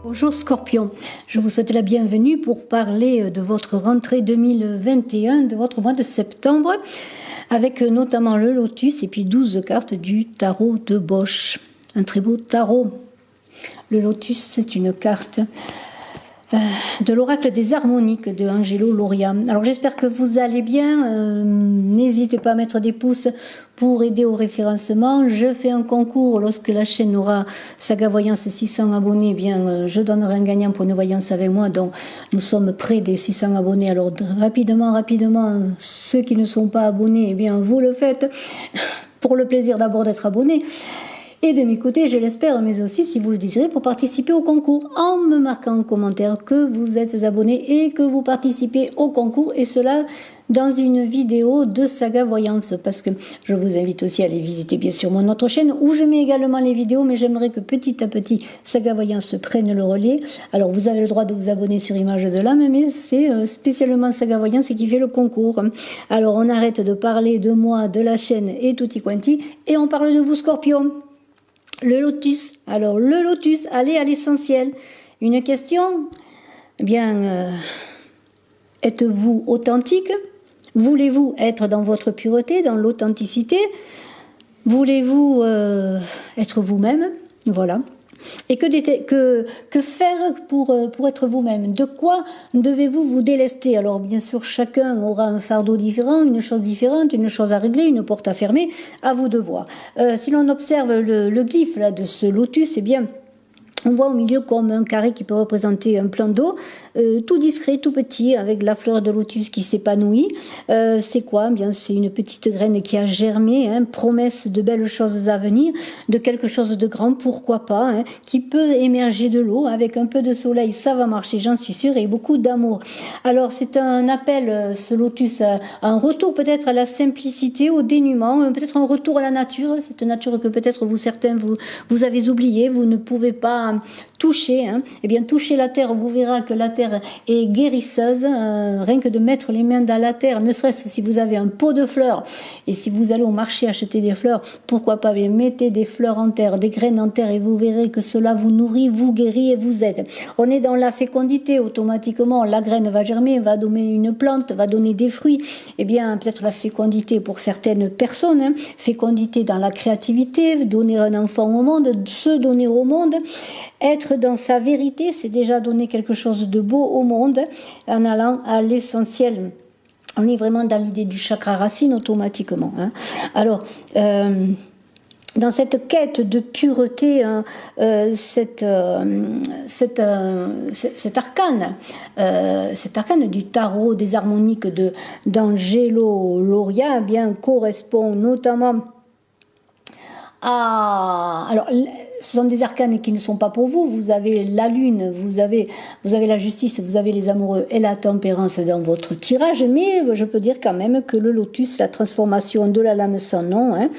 Bonjour Scorpion, je vous souhaite la bienvenue pour parler de votre rentrée 2021, de votre mois de septembre, avec notamment le lotus et puis 12 cartes du tarot de Bosch. Un très beau tarot. Le lotus, c'est une carte de l'oracle des harmoniques de Angelo Lauria. Alors j'espère que vous allez bien, n'hésitez pas à mettre des pouces pour aider au référencement. Je fais un concours lorsque la chaîne aura Saga Voyance 600 abonnés, eh bien je donnerai un gagnant pour une voyance avec moi, donc nous sommes près des 600 abonnés. Alors rapidement, ceux qui ne sont pas abonnés, eh bien vous le faites pour le plaisir d'abord d'être abonné. Et de mes côtés, je l'espère, mais aussi, si vous le désirez, pour participer au concours, en me marquant en commentaire que vous êtes abonné et que vous participez au concours, et cela dans une vidéo de Saga Voyance, parce que je vous invite aussi à aller visiter bien sûr mon autre chaîne, où je mets également les vidéos, mais j'aimerais que petit à petit, Saga Voyance prenne le relais. Alors, vous avez le droit de vous abonner sur Image de l'âme, mais c'est spécialement Saga Voyance qui fait le concours. Alors, on arrête de parler de moi, de la chaîne et tutti quanti, et on parle de vous, Scorpion. Le lotus. Alors, le lotus, allez à l'essentiel. Une question, eh bien, êtes-vous authentique? Voulez-vous être dans votre pureté, dans l'authenticité? Voulez-vous être vous-même? Voilà. Et que faire pour être vous-même? De quoi devez-vous vous délester? Alors bien sûr, chacun aura un fardeau différent, une chose différente, une chose à régler, une porte à fermer, à vous de voir. Si l'on observe le glyphe là, de ce lotus, eh bien, on voit au milieu comme un carré qui peut représenter un plan d'eau, tout discret, tout petit, avec la fleur de lotus qui s'épanouit. C'est quoi? Bien, c'est une petite graine qui a germé, hein, promesse de belles choses à venir, de quelque chose de grand, pourquoi pas, hein, qui peut émerger de l'eau, avec un peu de soleil, ça va marcher, j'en suis sûre, et beaucoup d'amour. Alors, c'est un appel, ce lotus, à un retour peut-être à la simplicité, au dénuement, peut-être un retour à la nature, cette nature que peut-être certains vous avez oublié, vous ne pouvez pas toucher, hein. Eh bien, touchez la terre, vous verrez que la terre est guérisseuse, rien que de mettre les mains dans la terre, ne serait-ce si vous avez un pot de fleurs, et si vous allez au marché acheter des fleurs, pourquoi pas, mais mettez des fleurs en terre, des graines en terre, et vous verrez que cela vous nourrit, vous guérit et vous aide. On est dans la fécondité, automatiquement, la graine va germer, va donner une plante, va donner des fruits. Eh bien, peut-être la fécondité pour certaines personnes, hein, fécondité dans la créativité, donner un enfant au monde, se donner au monde. Être dans sa vérité, c'est déjà donner quelque chose de beau au monde en allant à l'essentiel. On est vraiment dans l'idée du chakra racine automatiquement, hein. Alors, dans cette quête de pureté, hein, cet arcane du tarot des harmoniques d'Angelo Lauria, eh bien, correspond notamment à... Alors, ce sont des arcanes qui ne sont pas pour vous. Vous avez la lune, vous avez la justice, vous avez les amoureux et la tempérance dans votre tirage, mais je peux dire quand même que le lotus, la transformation de la lame sans nom, hein,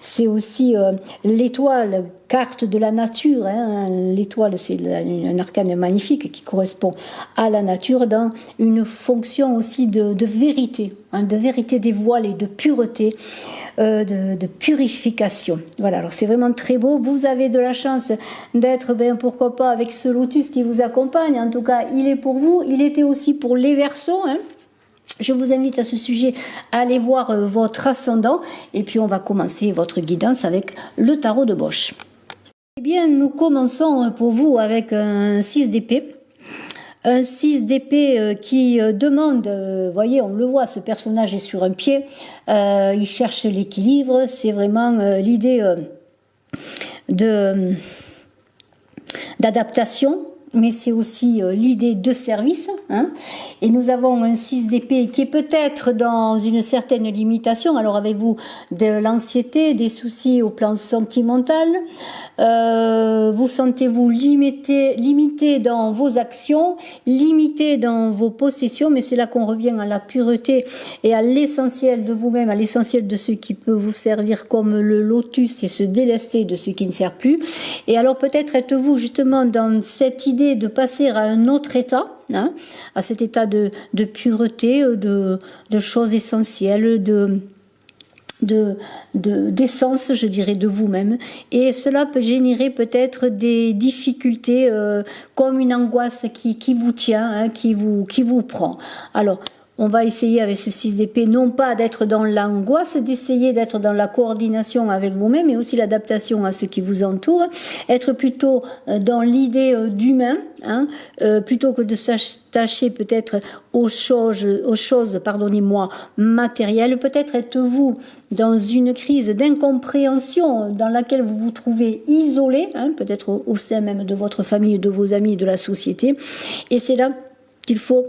c'est aussi l'étoile, carte de la nature, hein. L'étoile, c'est un arcane magnifique qui correspond à la nature dans une fonction aussi de vérité, hein, de vérité dévoilée, de pureté, de purification. Voilà, alors c'est vraiment très beau. Vous avez de la chance d'être, ben, pourquoi pas, avec ce lotus qui vous accompagne. En tout cas, il est pour vous. Il était aussi pour les Verseaux, hein. Je vous invite à ce sujet à aller voir votre ascendant. Et puis, on va commencer votre guidance avec le tarot de Bosch. Eh bien, nous commençons pour vous avec un 6 d'épée. Un 6 d'épée qui demande, voyez, on le voit, ce personnage est sur un pied, il cherche l'équilibre, c'est vraiment l'idée d'adaptation, mais c'est aussi l'idée de service, hein. Et nous avons un 6 d'épée qui est peut-être dans une certaine limitation. Alors avez-vous de l'anxiété, des soucis au plan sentimental, vous sentez-vous limité dans vos actions, limité dans vos possessions, mais c'est là qu'on revient à la pureté et à l'essentiel de vous-même, à l'essentiel de ce qui peut vous servir comme le lotus et se délester de ce qui ne sert plus. Et alors peut-être êtes-vous justement dans cette idée de passer à un autre état, hein, à cet état de pureté, de choses essentielles, d'essence, je dirais, de vous-même. Et cela peut générer peut-être des difficultés comme une angoisse qui vous tient, hein, qui vous prend. Alors, on va essayer avec ce 6 d'épée, non pas d'être dans l'angoisse, d'essayer d'être dans la coordination avec vous-même et aussi l'adaptation à ce qui vous entoure, être plutôt dans l'idée d'humain, hein, plutôt que de s'attacher peut-être aux choses, pardonnez-moi, matérielles. Peut-être êtes-vous dans une crise d'incompréhension dans laquelle vous vous trouvez isolé, hein, peut-être au sein même de votre famille, de vos amis, de la société. Et c'est là qu'il faut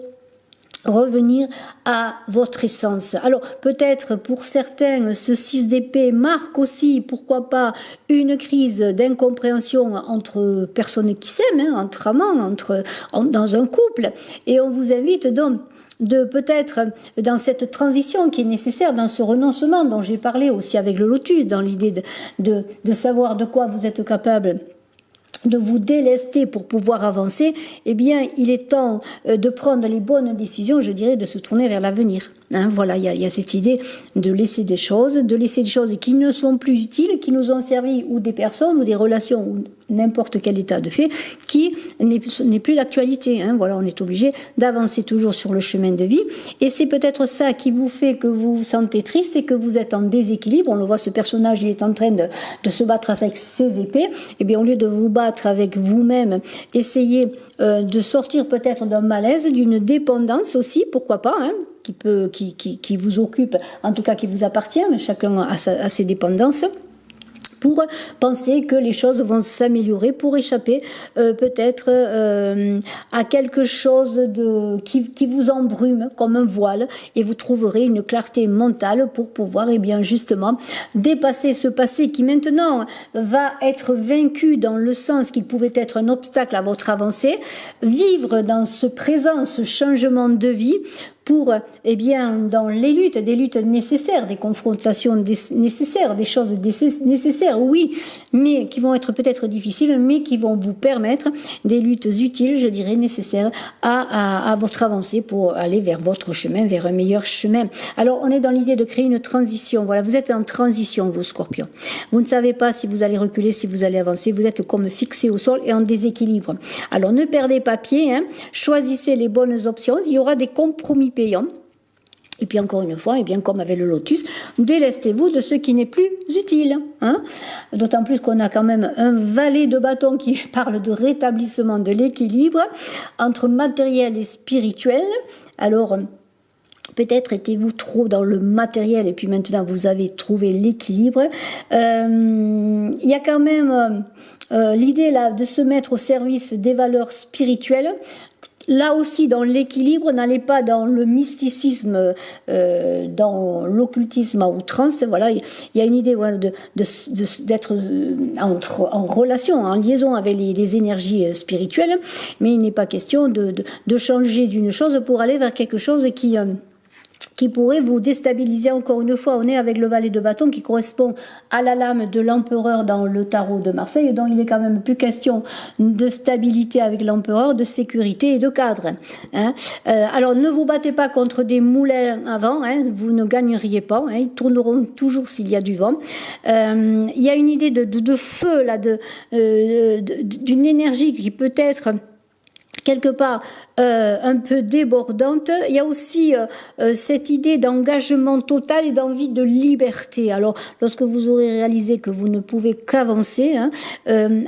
revenir à votre essence. Alors peut-être pour certains, ce 6 d'épée marque aussi, pourquoi pas, une crise d'incompréhension entre personnes qui s'aiment, hein, entre amants, dans un couple. Et on vous invite donc de peut-être dans cette transition qui est nécessaire, dans ce renoncement dont j'ai parlé aussi avec le lotus, dans l'idée de savoir de quoi vous êtes capable, de vous délester pour pouvoir avancer, eh bien, il est temps de prendre les bonnes décisions, je dirais, de se tourner vers l'avenir. Hein, voilà, il y a cette idée de laisser des choses qui ne sont plus utiles, qui nous ont servi, ou des personnes, ou des relations, ou n'importe quel état de fait, qui n'est plus d'actualité. Hein. Voilà, on est obligé d'avancer toujours sur le chemin de vie. Et c'est peut-être ça qui vous fait que vous vous sentez triste et que vous êtes en déséquilibre. On le voit, ce personnage, il est en train de se battre avec ses épées. Eh bien, au lieu de vous battre avec vous-même, essayez de sortir peut-être d'un malaise, d'une dépendance aussi, pourquoi pas, hein, qui vous occupe, en tout cas qui vous appartient, mais chacun a ses dépendances, pour penser que les choses vont s'améliorer, pour échapper peut-être à quelque chose qui vous embrume comme un voile, et vous trouverez une clarté mentale pour pouvoir justement dépasser ce passé qui maintenant va être vaincu dans le sens qu'il pouvait être un obstacle à votre avancée, vivre dans ce présent, ce changement de vie, pour, dans les luttes, des luttes nécessaires, des confrontations nécessaires, des choses nécessaires, oui, mais qui vont être peut-être difficiles, mais qui vont vous permettre des luttes utiles, je dirais, nécessaires à votre avancée pour aller vers votre chemin, vers un meilleur chemin. Alors, on est dans l'idée de créer une transition. Voilà, vous êtes en transition, vous, Scorpions. Vous ne savez pas si vous allez reculer, si vous allez avancer. Vous êtes comme fixé au sol et en déséquilibre. Alors, ne perdez pas pied, hein. Choisissez les bonnes options. Il y aura des compromis payant. Et puis encore une fois, comme avec le lotus, délestez-vous de ce qui n'est plus utile. Hein. D'autant plus qu'on a quand même un valet de bâton qui parle de rétablissement de l'équilibre entre matériel et spirituel. Alors, peut-être étiez-vous trop dans le matériel et puis maintenant vous avez trouvé l'équilibre. Il y a quand même l'idée là de se mettre au service des valeurs spirituelles. Là aussi, dans l'équilibre, n'allez pas dans le mysticisme, dans l'occultisme à outrance. Voilà, il y a une idée d'être en relation, en liaison avec les énergies spirituelles, mais il n'est pas question de changer d'une chose pour aller vers quelque chose qui pourrait vous déstabiliser. Encore une fois, on est avec le valet de bâton qui correspond à la lame de l'empereur dans le tarot de Marseille, donc il est quand même plus question de stabilité avec l'empereur, de sécurité et de cadre. Hein. Alors ne vous battez pas contre des moulins à vent, hein, vous ne gagneriez pas, hein, ils tourneront toujours s'il y a du vent. Il y a une idée de feu, là, d'une énergie qui peut être quelque part un peu débordante. Il y a aussi cette idée d'engagement total et d'envie de liberté. Alors, lorsque vous aurez réalisé que vous ne pouvez qu'avancer, hein,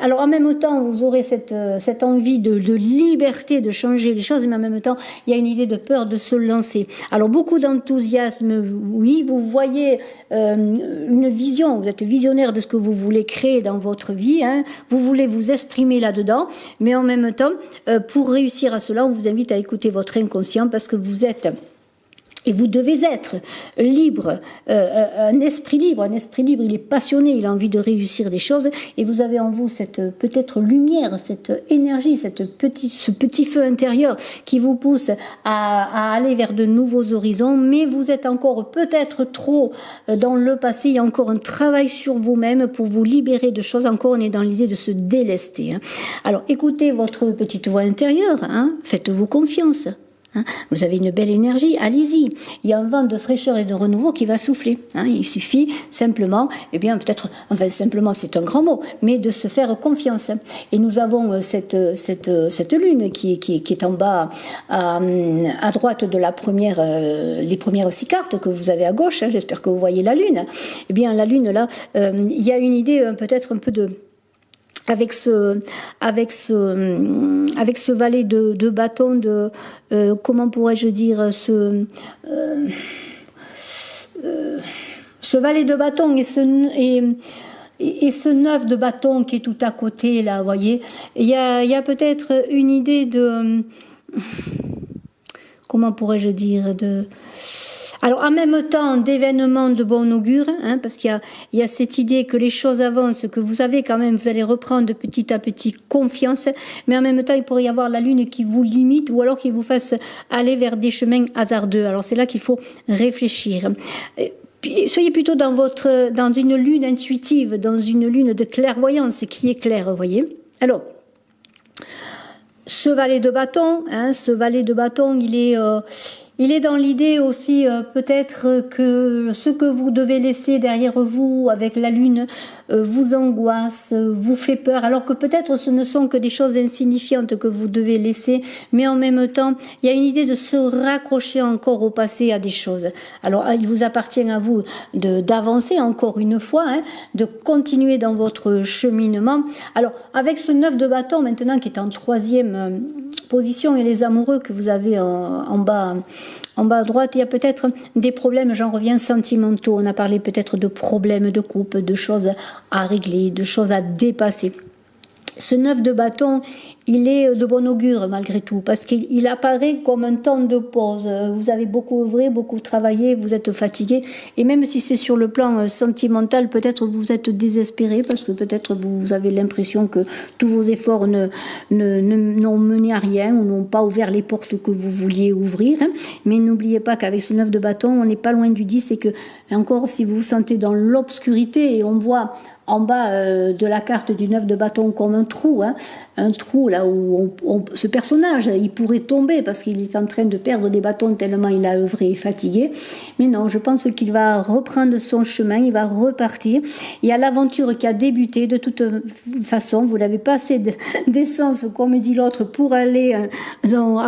alors en même temps, vous aurez cette envie de liberté, de changer les choses, mais en même temps, il y a une idée de peur de se lancer. Alors, beaucoup d'enthousiasme, oui, vous voyez une vision, vous êtes visionnaire de ce que vous voulez créer dans votre vie, hein, vous voulez vous exprimer là-dedans, mais en même temps, pour réussir à cela, on vous invite à écouter votre inconscient parce que vous êtes et vous devez être libre, un esprit libre, il est passionné, il a envie de réussir des choses et vous avez en vous cette peut-être lumière, cette énergie, ce petit feu intérieur qui vous pousse à aller vers de nouveaux horizons, mais vous êtes encore peut-être trop dans le passé, il y a encore un travail sur vous-même pour vous libérer de choses, encore on est dans l'idée de se délester. Hein. Alors écoutez votre petite voix intérieure, hein, faites-vous confiance. hein. Vous avez une belle énergie, allez-y. Il y a un vent de fraîcheur et de renouveau qui va souffler, hein. Il suffit simplement, eh bien peut-être, enfin simplement c'est un grand mot, mais de se faire confiance. Et nous avons cette lune qui est en bas à droite de la première, les premières 6 cartes que vous avez à gauche, hein. J'espère que vous voyez la lune. Eh bien la lune là, il y a une idée peut-être un peu de... Avec ce valet de bâton, comment pourrais-je dire, ce valet de bâton et ce 9 de bâton qui est tout à côté, là, vous voyez, il y a peut-être une idée de... Comment pourrais-je dire, alors, en même temps, d'événements de bon augure, hein, parce qu'il y a cette idée que les choses avancent, que vous avez quand même, vous allez reprendre petit à petit confiance, mais en même temps, il pourrait y avoir la lune qui vous limite ou alors qui vous fasse aller vers des chemins hasardeux. Alors, c'est là qu'il faut réfléchir. Soyez plutôt dans une lune intuitive, dans une lune de clairvoyance qui est claire, vous voyez. Alors, ce valet de bâton, il est dans l'idée aussi peut-être que ce que vous devez laisser derrière vous avec la lune vous angoisse, vous fait peur, alors que peut-être ce ne sont que des choses insignifiantes que vous devez laisser, mais en même temps, il y a une idée de se raccrocher encore au passé à des choses. Alors, il vous appartient à vous d'avancer encore une fois, hein, de continuer dans votre cheminement. Alors, avec ce 9 de bâton maintenant qui est en 3e position et les amoureux que vous avez en bas à droite, il y a peut-être des problèmes, j'en reviens, sentimentaux. On a parlé peut-être de problèmes de couple, de choses à régler, de choses à dépasser. Ce 9 de bâton, il est de bon augure malgré tout, parce qu'il apparaît comme un temps de pause. Vous avez beaucoup œuvré, beaucoup travaillé, vous êtes fatigué, et même si c'est sur le plan sentimental, peut-être vous êtes désespéré, parce que peut-être vous avez l'impression que tous vos efforts n'ont mené à rien, ou n'ont pas ouvert les portes que vous vouliez ouvrir. Mais n'oubliez pas qu'avec ce 9 de bâton, on n'est pas loin du 10, et que, encore, si vous vous sentez dans l'obscurité, et on voit en bas de la carte du 9 de bâton comme un trou, hein, un trou là où ce personnage, il pourrait tomber parce qu'il est en train de perdre des bâtons tellement il a œuvré et fatigué. Mais non, je pense qu'il va reprendre son chemin, il va repartir. Il y a l'aventure qui a débuté de toute façon, vous n'avez pas assez d'essence, comme dit l'autre, pour aller à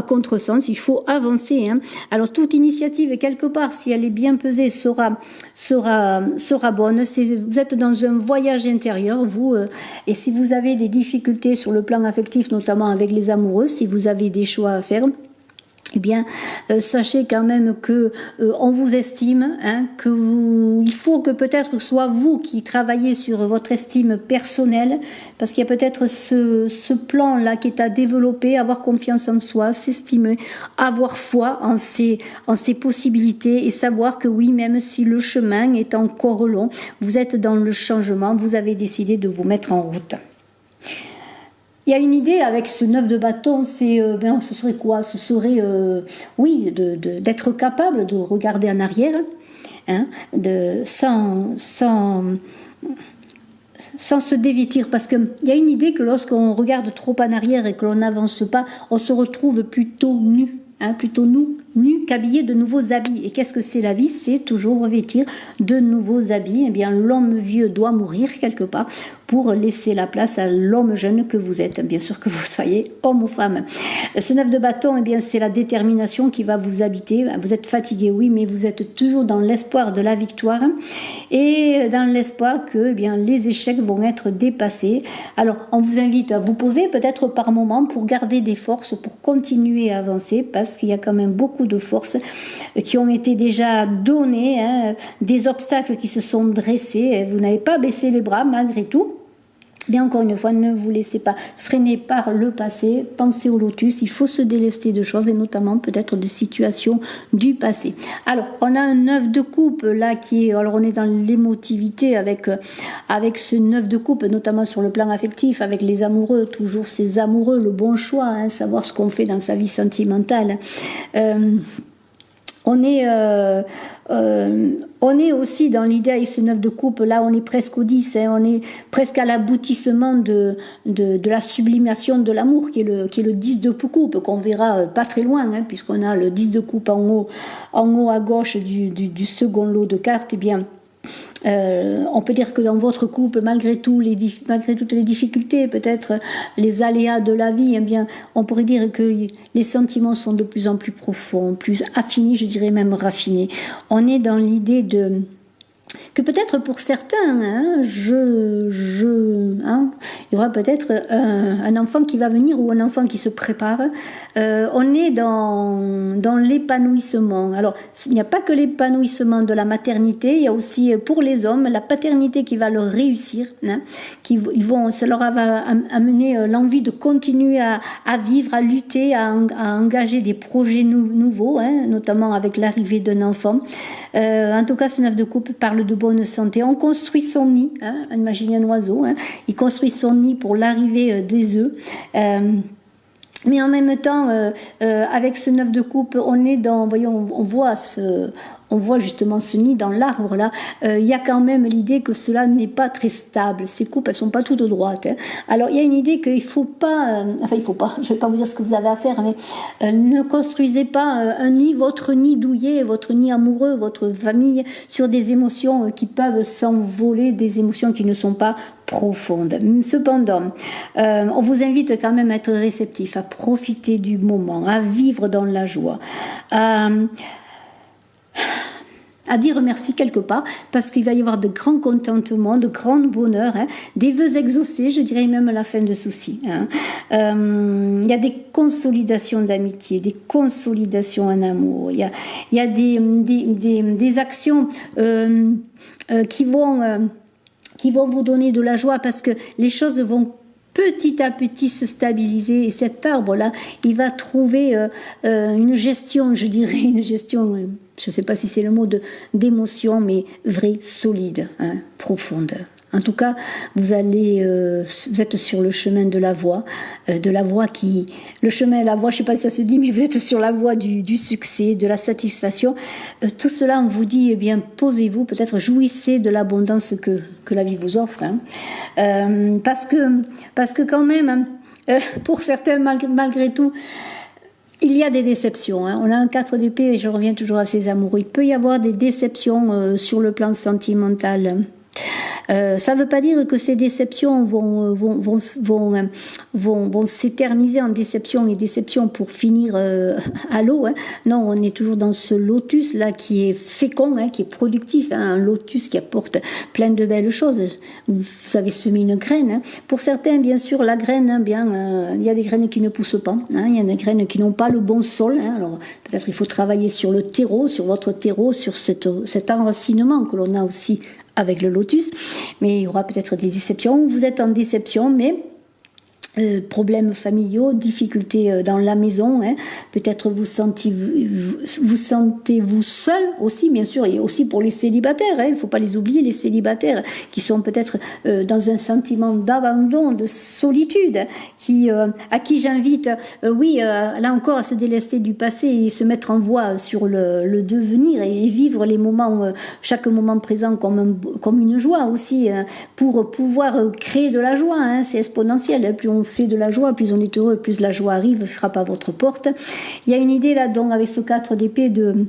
contresens, il faut avancer, hein. Alors toute initiative, quelque part, si elle est bien pesée, sera bonne. Vous êtes dans un voyage intérieur, vous, et si vous avez des difficultés sur le plan affectif, notamment avec les amoureux, si vous avez des choix à faire, eh bien, sachez quand même que on vous estime, hein, il faut que peut-être que ce soit vous qui travaillez sur votre estime personnelle, parce qu'il y a peut-être ce plan-là qui est à développer, avoir confiance en soi, s'estimer, avoir foi en ses possibilités et savoir que oui, même si le chemin est encore long, vous êtes dans le changement, vous avez décidé de vous mettre en route. Il y a une idée avec ce 9 de bâton, ce serait quoi? Ce serait, oui, d'être capable de regarder en arrière, hein, sans se dévêtir, parce qu'il y a une idée que lorsqu'on regarde trop en arrière et que l'on n'avance pas, on se retrouve plutôt nu. Plutôt nu qu'habillé de nouveaux habits. Et qu'est-ce que c'est la vie? C'est toujours revêtir de nouveaux habits. Eh bien, l'homme vieux doit mourir quelque part pour laisser la place à l'homme jeune que vous êtes, bien sûr que vous soyez homme ou femme. Ce 9 de bâton, eh bien, c'est la détermination qui va vous habiter. Vous êtes fatigué, oui, mais vous êtes toujours dans l'espoir de la victoire et dans l'espoir que, eh bien, les échecs vont être dépassés. Alors, on vous invite à vous poser peut-être par moment pour garder des forces, pour continuer à avancer, parce qu'il y a quand même beaucoup de forces qui ont été déjà données, hein, des obstacles qui se sont dressés. Vous n'avez pas baissé les bras malgré tout. Mais encore une fois, ne vous laissez pas freiner par le passé, pensez au lotus, il faut se délester de choses et notamment peut-être de situations du passé. Alors, on a un 9 de coupe là alors on est dans l'émotivité avec ce 9 de coupe, notamment sur le plan affectif, avec les amoureux, toujours ces amoureux, le bon choix, hein, savoir ce qu'on fait dans sa vie sentimentale. On est aussi dans l'idée avec ce 9 de coupe, là on est presque au 10, hein, on est presque à l'aboutissement de la sublimation de l'amour qui est le 10 de coupe, qu'on verra pas très loin, hein, puisqu'on a le 10 de coupe en haut à gauche du second lot de cartes. Eh bien, on peut dire que dans votre couple, malgré toutes les difficultés, peut-être les aléas de la vie, eh bien, on pourrait dire que les sentiments sont de plus en plus profonds, plus affinés, je dirais même raffinés. On est dans l'idée que peut-être pour certains, hein, il y aura peut-être un enfant qui va venir ou un enfant qui se prépare. On est dans l'épanouissement. Alors, il n'y a pas que l'épanouissement de la maternité, il y a aussi pour les hommes la paternité qui va leur réussir, hein, ça leur va amener l'envie de continuer à vivre, à lutter, à engager des projets nouveaux, hein, notamment avec l'arrivée d'un enfant. En tout cas, ce 9 de coupe parle de bonne santé. On construit son nid, hein, imaginez un oiseau, hein, il construit son nid pour l'arrivée des œufs. Mais en même temps, avec ce 9 de coupe, on est on voit justement ce nid dans l'arbre là. Il y a quand même l'idée que cela n'est pas très stable. Ces coupes, elles sont pas toutes droites, hein. Alors il y a une idée qu'il faut pas, je vais pas vous dire ce que vous avez à faire, mais ne construisez pas votre nid douillet, votre nid amoureux, votre famille sur des émotions qui peuvent s'envoler, des émotions qui ne sont pas profonde. Cependant, on vous invite quand même à être réceptif, à profiter du moment, à vivre dans la joie, à dire merci quelque part, parce qu'il va y avoir de grands contentements, de grands bonheurs, hein, des vœux exaucés, je dirais même à la fin de soucis. Hein. Il y a des consolidations d'amitié, des consolidations en amour, il y a des actions qui vont vous donner de la joie, parce que les choses vont petit à petit se stabiliser, et cet arbre-là, il va trouver une gestion, je dirais, une gestion, je ne sais pas si c'est le mot d'émotion, mais vraie, solide, hein, profonde. En tout cas, vous êtes sur le chemin de la voie qui, le chemin et la voie, je ne sais pas si ça se dit, mais vous êtes sur la voie du succès, de la satisfaction. Tout cela, on vous dit, eh bien, posez-vous, peut-être jouissez de l'abondance que la vie vous offre, hein. Parce que quand même, pour certains, malgré tout, il y a des déceptions, hein. On a un 4 d'épée et je reviens toujours à ces amoureux. Il peut y avoir des déceptions sur le plan sentimental. Ça ne veut pas dire que ces déceptions vont s'éterniser en déception et déception pour finir à l'eau, hein. Non, on est toujours dans ce lotus là qui est fécond, hein, qui est productif, hein, un lotus qui apporte plein de belles choses. Vous avez semé une graine, hein. Pour certains, bien sûr, la graine, hein, il y a des graines qui ne poussent pas, hein, il y a des graines qui n'ont pas le bon sol, hein. Alors peut-être il faut travailler sur le terreau, sur votre terreau, sur cet enracinement que l'on a aussi avec le lotus, mais il y aura peut-être des déceptions. Vous êtes en déception, mais problèmes familiaux, difficultés dans la maison, hein. Peut-être vous sentez-vous seul aussi, bien sûr, et aussi pour les célibataires, hein. Il ne faut pas les oublier, les célibataires qui sont peut-être dans un sentiment d'abandon, de solitude, à qui j'invite, là encore, à se délester du passé et se mettre en voie sur le devenir et vivre les moments, chaque moment présent comme une joie aussi, pour pouvoir créer de la joie, hein. C'est exponentiel, plus on fait de la joie, plus on est heureux, plus la joie arrive, frappe à votre porte. Il y a une idée là, donc, avec ce 4 d'épée de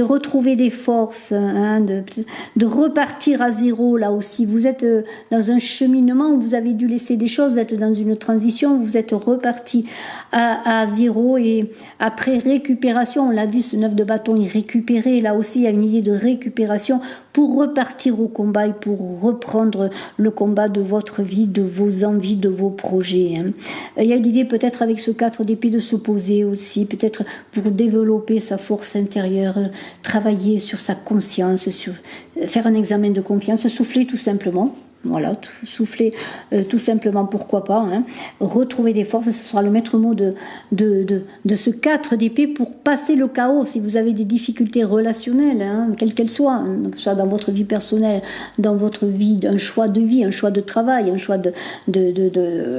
retrouver des forces, hein, de repartir à zéro là aussi. Vous êtes dans un cheminement où vous avez dû laisser des choses, vous êtes dans une transition, vous êtes reparti à zéro, et après récupération, on l'a vu, ce 9 de bâton est récupéré, là aussi il y a une idée de récupération pour repartir au combat et pour reprendre le combat de votre vie, de vos envies, de vos projets, hein. Il y a l'idée peut-être avec ce 4 d'épée de se poser aussi, peut-être pour développer sa force intérieure, travailler sur sa conscience, faire un examen de confiance, souffler tout simplement. Voilà, souffler tout simplement, pourquoi pas. Hein. Retrouver des forces, ce sera le maître mot de ce 4 d'épée pour passer le chaos. Si vous avez des difficultés relationnelles, hein, quelles qu'elles soient, hein, que ce soit dans votre vie personnelle, dans votre vie, un choix de vie, un choix de travail, un choix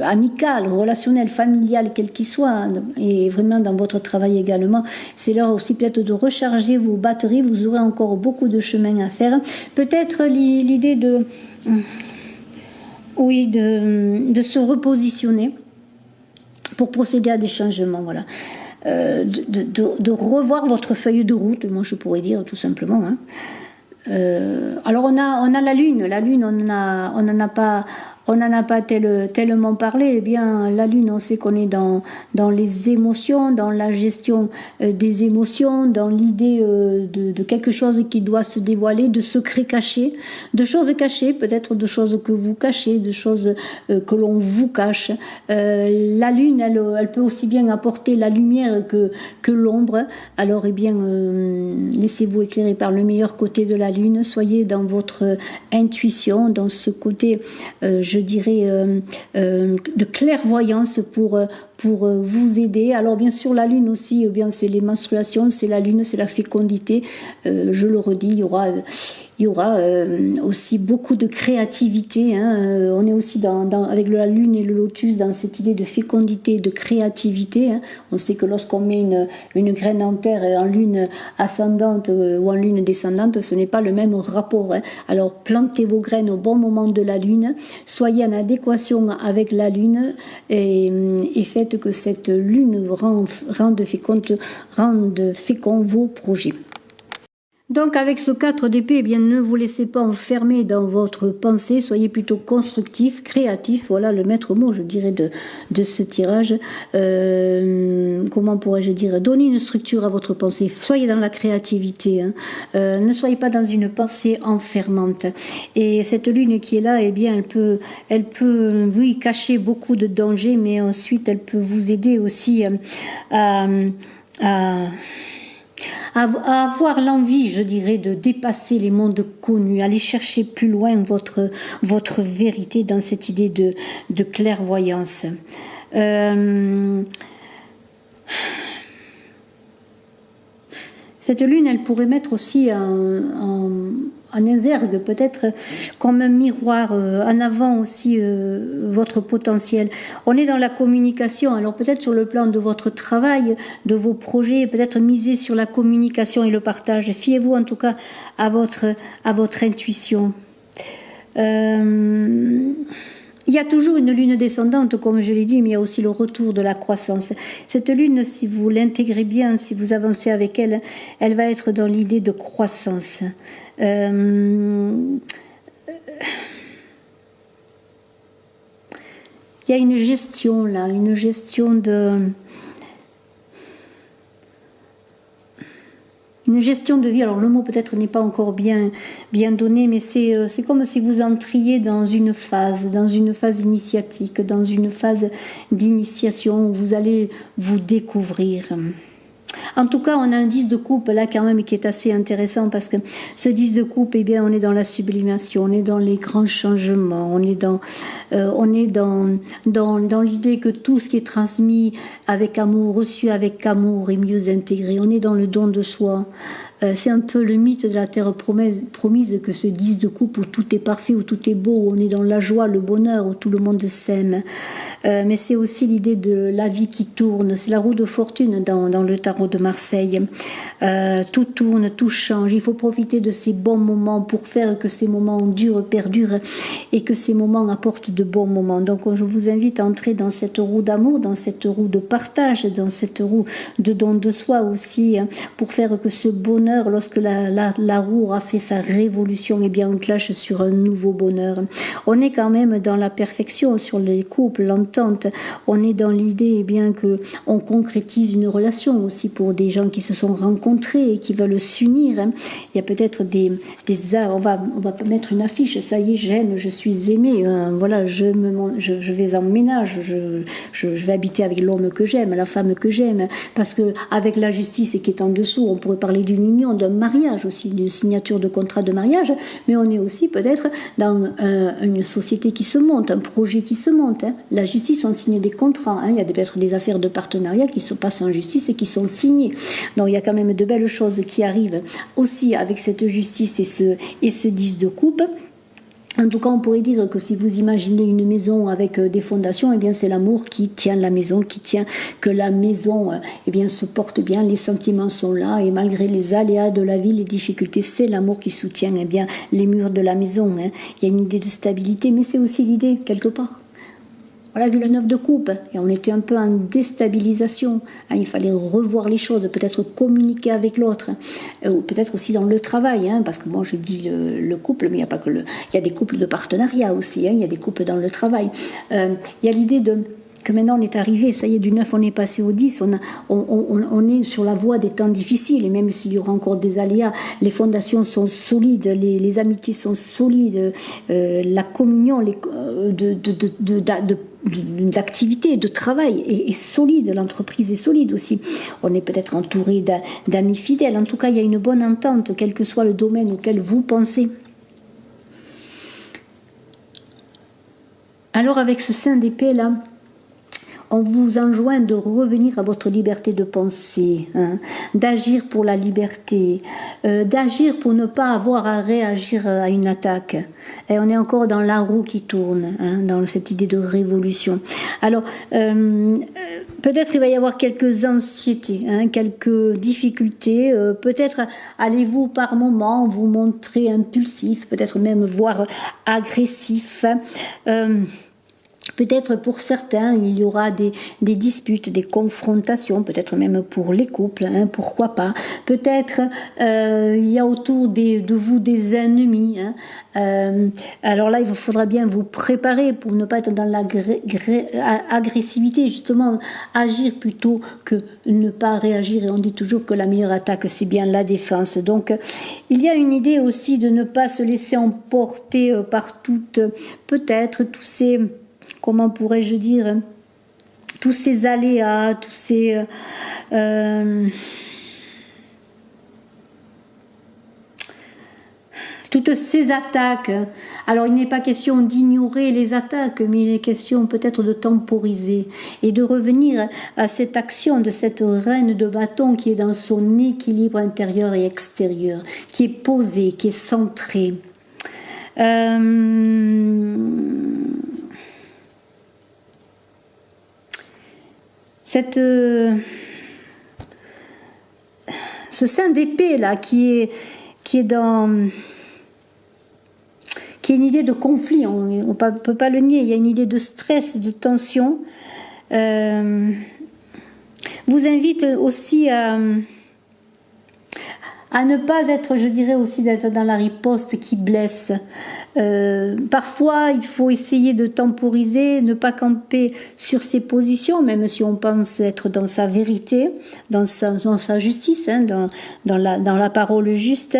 amical, relationnel, familial, quel qu'il soit, hein, et vraiment dans votre travail également, c'est l'heure aussi peut-être de recharger vos batteries. Vous aurez encore beaucoup de chemin à faire. Peut-être l'idée de se repositionner pour procéder à des changements, voilà. De revoir votre feuille de route, moi je pourrais dire tout simplement. Hein. Alors on a la lune, on n'en a pas. On n'en a pas tellement parlé. Eh bien, la lune, on sait qu'on est dans les émotions, dans la gestion des émotions, dans l'idée de quelque chose qui doit se dévoiler, de secrets cachés, de choses cachées, peut-être de choses que vous cachez, de choses que l'on vous cache. La lune, elle peut aussi bien apporter la lumière que l'ombre. Alors, eh bien, laissez-vous éclairer par le meilleur côté de la lune. Soyez dans votre intuition, dans ce côté je dirais, de clairvoyance pour vous aider. Alors bien sûr la lune aussi, eh bien c'est les menstruations, c'est la lune, c'est la fécondité. Je le redis, il y aura aussi beaucoup de créativité. Hein. On est aussi avec la lune et le lotus dans cette idée de fécondité, de créativité. Hein. On sait que lorsqu'on met une graine en terre en lune ascendante ou en lune descendante, ce n'est pas le même rapport. Hein. Alors plantez vos graines au bon moment de la lune, soyez en adéquation avec la lune et faites que cette lune rende fécond vos projets. Donc avec ce 4 d'épée, eh bien, ne vous laissez pas enfermer dans votre pensée, soyez plutôt constructif, créatif, voilà le maître mot je dirais de ce tirage. Comment pourrais-je dire, donnez une structure à votre pensée, soyez dans la créativité, hein. Ne soyez pas dans une pensée enfermante. Et cette lune qui est là, eh bien, elle peut oui, cacher beaucoup de dangers, mais ensuite elle peut vous aider aussi à avoir l'envie, je dirais, de dépasser les mondes connus, aller chercher plus loin votre vérité dans cette idée de clairvoyance. Cette lune, elle pourrait mettre aussi en exergue, peut-être comme un miroir, en avant aussi votre potentiel. On est dans la communication, alors peut-être sur le plan de votre travail, de vos projets, peut-être miser sur la communication et le partage. Fiez-vous en tout cas à votre intuition. Il y a toujours une lune descendante, comme je l'ai dit, mais il y a aussi le retour de la croissance. Cette lune, si vous l'intégrez bien, si vous avancez avec elle, elle va être dans l'idée de croissance. Il y a une gestion là, une gestion de vie. Alors le mot peut-être n'est pas encore bien donné, mais c'est comme si vous entriez dans une phase initiatique, dans une phase d'initiation où vous allez vous découvrir. En tout cas, on a un 10 de coupe là quand même qui est assez intéressant parce que ce 10 de coupe, eh bien, on est dans la sublimation, on est dans les grands changements, on est dans l'idée que tout ce qui est transmis avec amour, reçu avec amour est mieux intégré. On est dans le don de soi. C'est un peu le mythe de la terre promise que ce 10 de coupe où tout est parfait, où tout est beau, où on est dans la joie, le bonheur, où tout le monde s'aime. Mais c'est aussi l'idée de la vie qui tourne. C'est la roue de fortune dans le tarot de Marseille. Tout tourne, tout change. Il faut profiter de ces bons moments pour faire que ces moments perdurent et que ces moments apportent de bons moments. Donc je vous invite à entrer dans cette roue d'amour, dans cette roue de partage, dans cette roue de don de soi aussi, hein, pour faire que ce bonheur, lorsque la roue aura fait sa révolution, eh bien on clashe sur un nouveau bonheur. On est quand même dans la perfection sur les couples, l'entente. On est dans l'idée eh bien que on concrétise une relation aussi pour des gens qui se sont rencontrés et qui veulent s'unir. Hein. Il y a peut-être des on va mettre une affiche. Ça y est, j'aime, je suis aimée. Voilà, je vais en ménage. Je vais habiter avec l'homme que j'aime, la femme que j'aime, parce que avec la justice qui est en dessous, on pourrait parler d'une union, d'un mariage aussi, d'une signature de contrat de mariage, mais on est aussi peut-être dans une société qui se monte, un projet qui se monte. La justice, on signe des contrats. Il y a peut-être des affaires de partenariat qui se passent en justice et qui sont signées. Donc il y a quand même de belles choses qui arrivent aussi avec cette justice et ce 10 de coupe. En tout cas, on pourrait dire que si vous imaginez une maison avec des fondations, eh bien c'est l'amour qui tient la maison, qui tient que la maison eh bien, se porte bien, les sentiments sont là, et malgré les aléas de la vie, les difficultés, c'est l'amour qui soutient eh bien, les murs de la maison. Il y a une idée de stabilité, mais c'est aussi l'idée, quelque part. Voilà, vu le 9 de coupe, et on était un peu en déstabilisation. Il fallait revoir les choses, peut-être communiquer avec l'autre, ou peut-être aussi dans le travail, parce que moi je dis le couple, mais il n'y a pas que il y a des couples de partenariat aussi, il y a des couples dans le travail. Il y a l'idée que maintenant on est arrivé, ça y est, du 9 on est passé au 10, on est sur la voie des temps difficiles, et même s'il y aura encore des aléas, les fondations sont solides, les amitiés sont solides, la communion d'activité, de travail est solide, l'entreprise est solide aussi. On est peut-être entouré d'amis fidèles, en tout cas il y a une bonne entente, quel que soit le domaine auquel vous pensez. Alors avec ce 5 d'épée là, on vous enjoint de revenir à votre liberté de penser, d'agir pour la liberté, d'agir pour ne pas avoir à réagir à une attaque. Et on est encore dans la roue qui tourne, dans cette idée de révolution. Alors, peut-être il va y avoir quelques anxiétés, quelques difficultés. Peut-être allez-vous par moments vous montrer impulsif, peut-être même voire agressif. Peut-être pour certains, il y aura des disputes, des confrontations, peut-être même pour les couples, pourquoi pas. Peut-être il y a autour de vous des ennemis. Alors là, il vous faudra bien vous préparer pour ne pas être dans l'agressivité, justement, agir plutôt que ne pas réagir. Et on dit toujours que la meilleure attaque, c'est bien la défense. Donc, il y a une idée aussi de ne pas se laisser emporter par peut-être tous ces... Comment pourrais-je dire, tous ces aléas, tous ces... toutes ces attaques. Alors il n'est pas question d'ignorer les attaques, mais il est question peut-être de temporiser et de revenir à cette action de cette reine de bâton qui est dans son équilibre intérieur et extérieur, qui est posée, qui est centrée. Ce 5 d'épée là qui est une idée de conflit, on ne peut pas le nier, il y a une idée de stress, de tension. Vous invite aussi à ne pas être, je dirais aussi, d'être dans la riposte qui blesse. Parfois, il faut essayer de temporiser, ne pas camper sur ses positions, même si on pense être dans sa vérité, dans sa justice, dans la parole juste.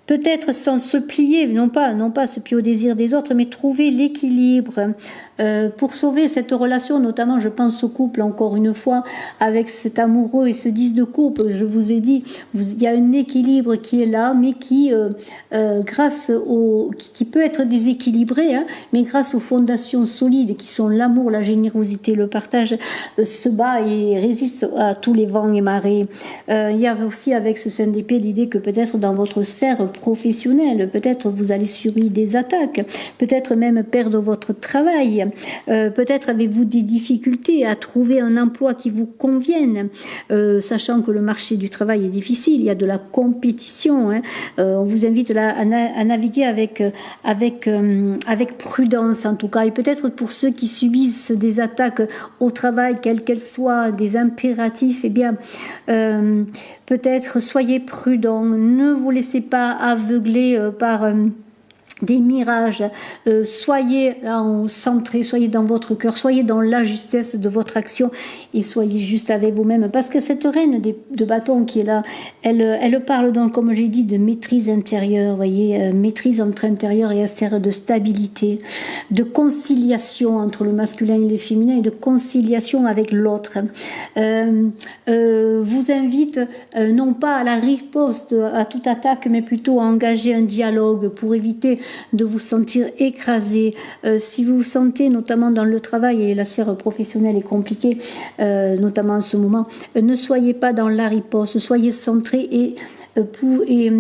Peut-être sans se plier, non pas se plier au désir des autres, mais trouver l'équilibre pour sauver cette relation, notamment je pense au couple, encore une fois, avec cet amoureux et ce 10 de coupe. Je vous ai dit, il y a un équilibre qui est là, mais qui peut être déséquilibré, mais grâce aux fondations solides qui sont l'amour, la générosité, le partage, se bat et résiste à tous les vents et marées. Il y a aussi avec ce 5 d'épée l'idée que peut-être dans votre sphère professionnelle, peut-être vous allez subir des attaques, peut-être même perdre votre travail, peut-être avez-vous des difficultés à trouver un emploi qui vous convienne, sachant que le marché du travail est difficile, il y a de la compétition. On vous invite là à naviguer avec prudence en tout cas, et peut-être pour ceux qui subissent des attaques au travail, quelles qu'elles soient, des impératifs, eh bien peut-être soyez prudents, ne vous laissez pas aveugler par des mirages, soyez centrés, soyez dans votre cœur, soyez dans la justesse de votre action et soyez juste avec vous-même. Parce que cette reine de bâton qui est là, elle parle donc, comme j'ai dit, de maîtrise intérieure, voyez, maîtrise entre intérieur et extérieur, de stabilité, de conciliation entre le masculin et le féminin et de conciliation avec l'autre. Vous invite non pas à la riposte, à toute attaque, mais plutôt à engager un dialogue pour éviter de vous sentir écrasé. Si vous vous sentez, notamment dans le travail, et la sphère professionnelle est compliquée, notamment en ce moment, ne soyez pas dans la riposte, soyez centrés et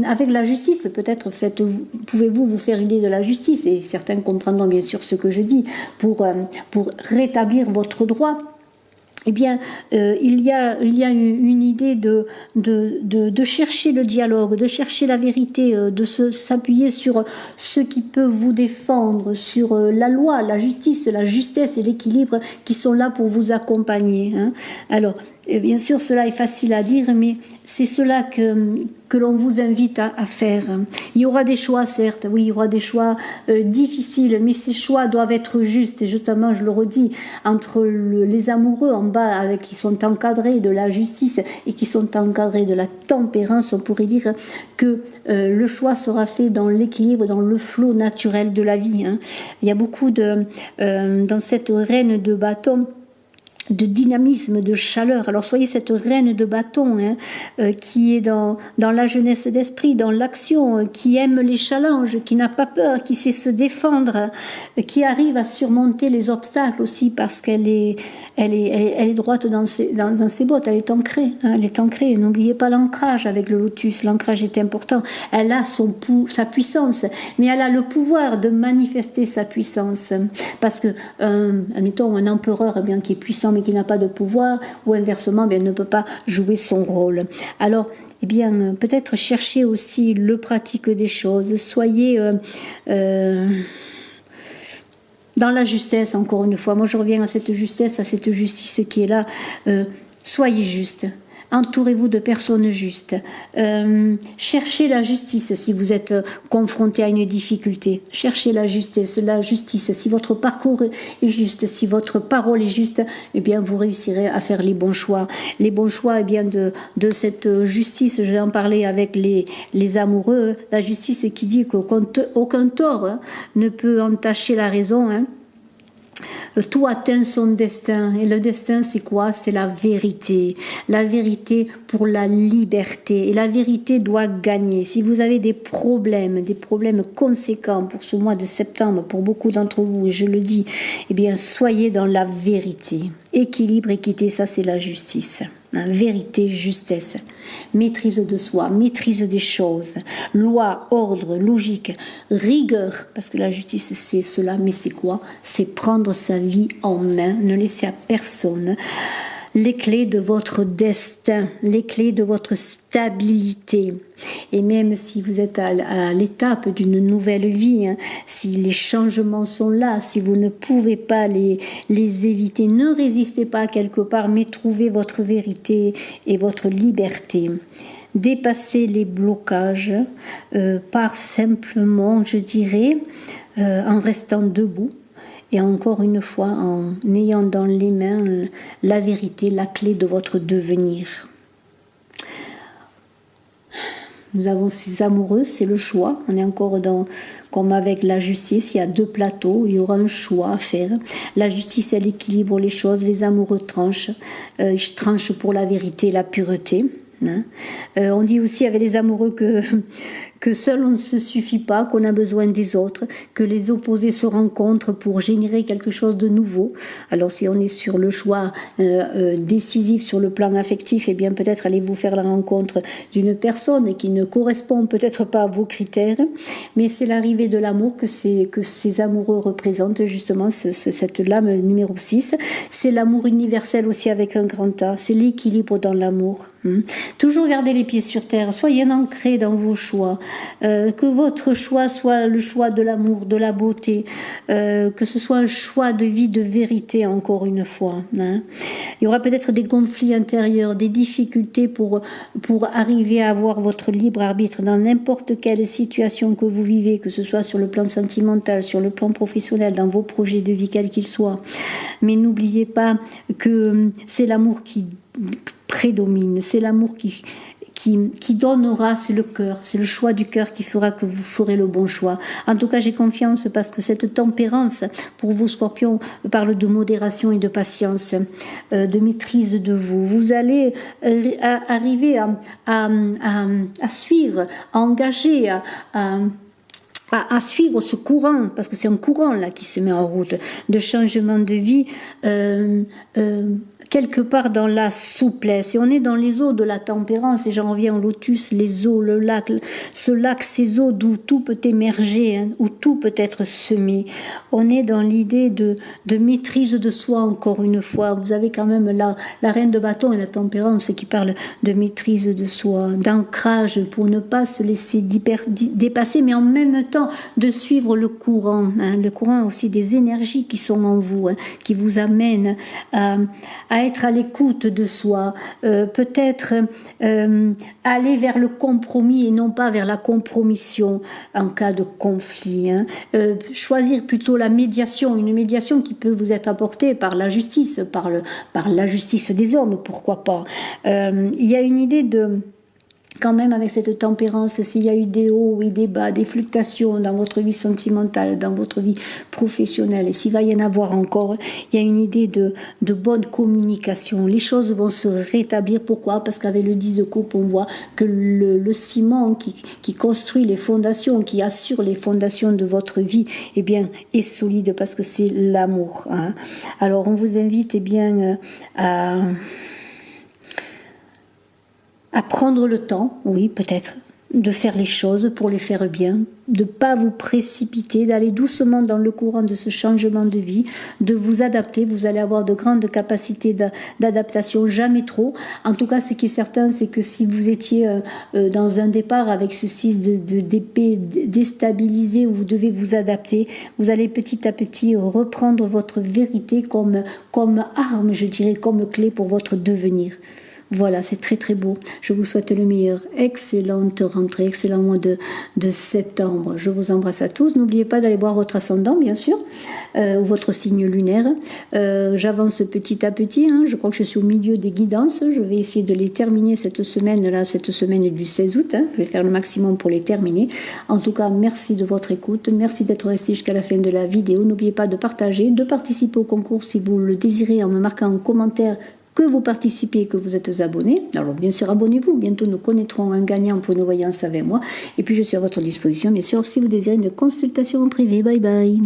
avec la justice, peut-être pouvez-vous vous faire idée de la justice, et certains comprendront bien sûr ce que je dis, pour rétablir votre droit. Eh bien, il y a une idée de chercher le dialogue, de chercher la vérité, de s'appuyer sur ce qui peut vous défendre, sur la loi, la justice, la justesse et l'équilibre qui sont là pour vous accompagner. Hein. Alors, bien sûr, cela est facile à dire, mais c'est cela que l'on vous invite à faire. Il y aura des choix, certes, oui, il y aura des choix difficiles, mais ces choix doivent être justes. Et justement, je le redis, entre les amoureux en bas, qui sont encadrés de la justice et qui sont encadrés de la tempérance, on pourrait dire que le choix sera fait dans l'équilibre, dans le flot naturel de la vie. Hein. Il y a beaucoup dans cette reine de bâton, de dynamisme, de chaleur. Alors soyez cette reine de bâton qui est dans la jeunesse d'esprit, dans l'action, qui aime les challenges, qui n'a pas peur, qui sait se défendre, qui arrive à surmonter les obstacles aussi parce qu'elle est droite dans ses bottes, elle est ancrée. Hein, elle est ancrée. N'oubliez pas l'ancrage avec le lotus. L'ancrage est important. Elle a sa puissance, mais elle a le pouvoir de manifester sa puissance. Parce que, admettons, un empereur qui est puissant mais qui n'a pas de pouvoir, ou inversement, elle ne peut pas jouer son rôle. Alors, eh bien, peut-être cherchez aussi le pratique des choses. Soyez dans la justesse, encore une fois. Moi, je reviens à cette justesse, à cette justice qui est là. Soyez juste. Entourez-vous de personnes justes. Cherchez la justice si vous êtes confronté à une difficulté. Cherchez la justice. Si votre parcours est juste, si votre parole est juste, eh bien vous réussirez à faire les bons choix. Les bons choix, eh bien de cette justice, je vais en parler avec les amoureux. La justice qui dit qu'aucun tort ne peut entacher la raison. Hein. Tout atteint son destin. Et le destin, c'est quoi? C'est la vérité. La vérité pour la liberté. Et la vérité doit gagner. Si vous avez des problèmes conséquents pour ce mois de septembre, pour beaucoup d'entre vous, et je le dis, eh bien, soyez dans la vérité. Équilibre, équité, ça c'est la justice. Vérité, justesse, maîtrise de soi, maîtrise des choses, loi, ordre, logique, rigueur, parce que la justice c'est cela, mais c'est quoi? C'est prendre sa vie en main, ne laisser à personne les clés de votre destin, les clés de votre stabilité. Et même si vous êtes à l'étape d'une nouvelle vie, si les changements sont là, si vous ne pouvez pas les éviter, ne résistez pas quelque part, mais trouvez votre vérité et votre liberté. Dépassez les blocages par simplement, je dirais, en restant debout. Et encore une fois, en ayant dans les mains la vérité, la clé de votre devenir. Nous avons ces amoureux, c'est le choix. On est encore comme avec la justice, il y a deux plateaux, il y aura un choix à faire. La justice, elle équilibre les choses, les amoureux tranchent. Je tranche pour la vérité, la pureté. On dit aussi avec les amoureux que seul on ne se suffit pas, qu'on a besoin des autres, que les opposés se rencontrent pour générer quelque chose de nouveau. Alors si on est sur le choix décisif sur le plan affectif, eh bien peut-être allez-vous faire la rencontre d'une personne qui ne correspond peut-être pas à vos critères, mais c'est l'arrivée de l'amour que ces amoureux représentent justement, cette lame numéro 6. C'est l'amour universel aussi avec un grand A, c'est l'équilibre dans l'amour. Toujours garder les pieds sur terre, soyez ancrés dans vos choix. Que votre choix soit le choix de l'amour, de la beauté, que ce soit un choix de vie, de vérité, encore une fois. Hein. Il y aura peut-être des conflits intérieurs, des difficultés pour arriver à avoir votre libre arbitre dans n'importe quelle situation que vous vivez, que ce soit sur le plan sentimental, sur le plan professionnel, dans vos projets de vie, quels qu'ils soient. Mais n'oubliez pas que c'est l'amour qui prédomine, c'est l'amour qui donnera, c'est le cœur, c'est le choix du cœur qui fera que vous ferez le bon choix. En tout cas, j'ai confiance parce que cette tempérance, pour vous Scorpions, parle de modération et de patience, de maîtrise de vous. Vous allez arriver à suivre, à engager, à suivre ce courant, parce que c'est un courant là qui se met en route, de changement de vie, quelque part dans la souplesse. Et on est dans les eaux de la tempérance, et j'en reviens au lotus, les eaux, le lac, ce lac, ces eaux d'où tout peut émerger, hein, où tout peut être semé. On est dans l'idée de maîtrise de soi, encore une fois. Vous avez quand même la reine de bâton et la tempérance qui parle de maîtrise de soi, d'ancrage pour ne pas se laisser dépasser, mais en même temps de suivre le courant, hein, le courant aussi des énergies qui sont en vous, hein, qui vous amènent à être à l'écoute de soi, peut-être aller vers le compromis et non pas vers la compromission en cas de conflit. Hein. Choisir plutôt la médiation, une médiation qui peut vous être apportée par la justice, par la justice des hommes, pourquoi pas. Il y a une idée de... Quand même, avec cette tempérance, s'il y a eu des hauts et des bas, des fluctuations dans votre vie sentimentale, dans votre vie professionnelle, et s'il va y en avoir encore, il y a une idée de bonne communication. Les choses vont se rétablir. Pourquoi? Parce qu'avec le 10 de coupe, on voit que le ciment qui construit les fondations, qui assure les fondations de votre vie, eh bien, est solide parce que c'est l'amour. Hein. Alors, on vous invite, eh bien, à prendre le temps, oui, peut-être, de faire les choses pour les faire bien, de ne pas vous précipiter, d'aller doucement dans le courant de ce changement de vie, de vous adapter. Vous allez avoir de grandes capacités d'adaptation, jamais trop. En tout cas, ce qui est certain, c'est que si vous étiez dans un départ avec ce 6 d'épée déstabilisé, où vous devez vous adapter, vous allez petit à petit reprendre votre vérité comme arme, je dirais, comme clé pour votre devenir. Voilà, c'est très très beau. Je vous souhaite le meilleur. Excellente rentrée, excellent mois de septembre. Je vous embrasse à tous. N'oubliez pas d'aller voir votre ascendant, bien sûr, ou votre signe lunaire. J'avance petit à petit. Hein. Je crois que je suis au milieu des guidances. Je vais essayer de les terminer cette semaine du 16 août. Hein. Je vais faire le maximum pour les terminer. En tout cas, merci de votre écoute. Merci d'être resté jusqu'à la fin de la vidéo. N'oubliez pas de partager, de participer au concours si vous le désirez en me marquant en commentaire que vous participez et que vous êtes abonné. Alors bien sûr, abonnez-vous. Bientôt, nous connaîtrons un gagnant pour une voyance avec moi. Et puis, je suis à votre disposition, bien sûr, si vous désirez une consultation en privé. Bye bye.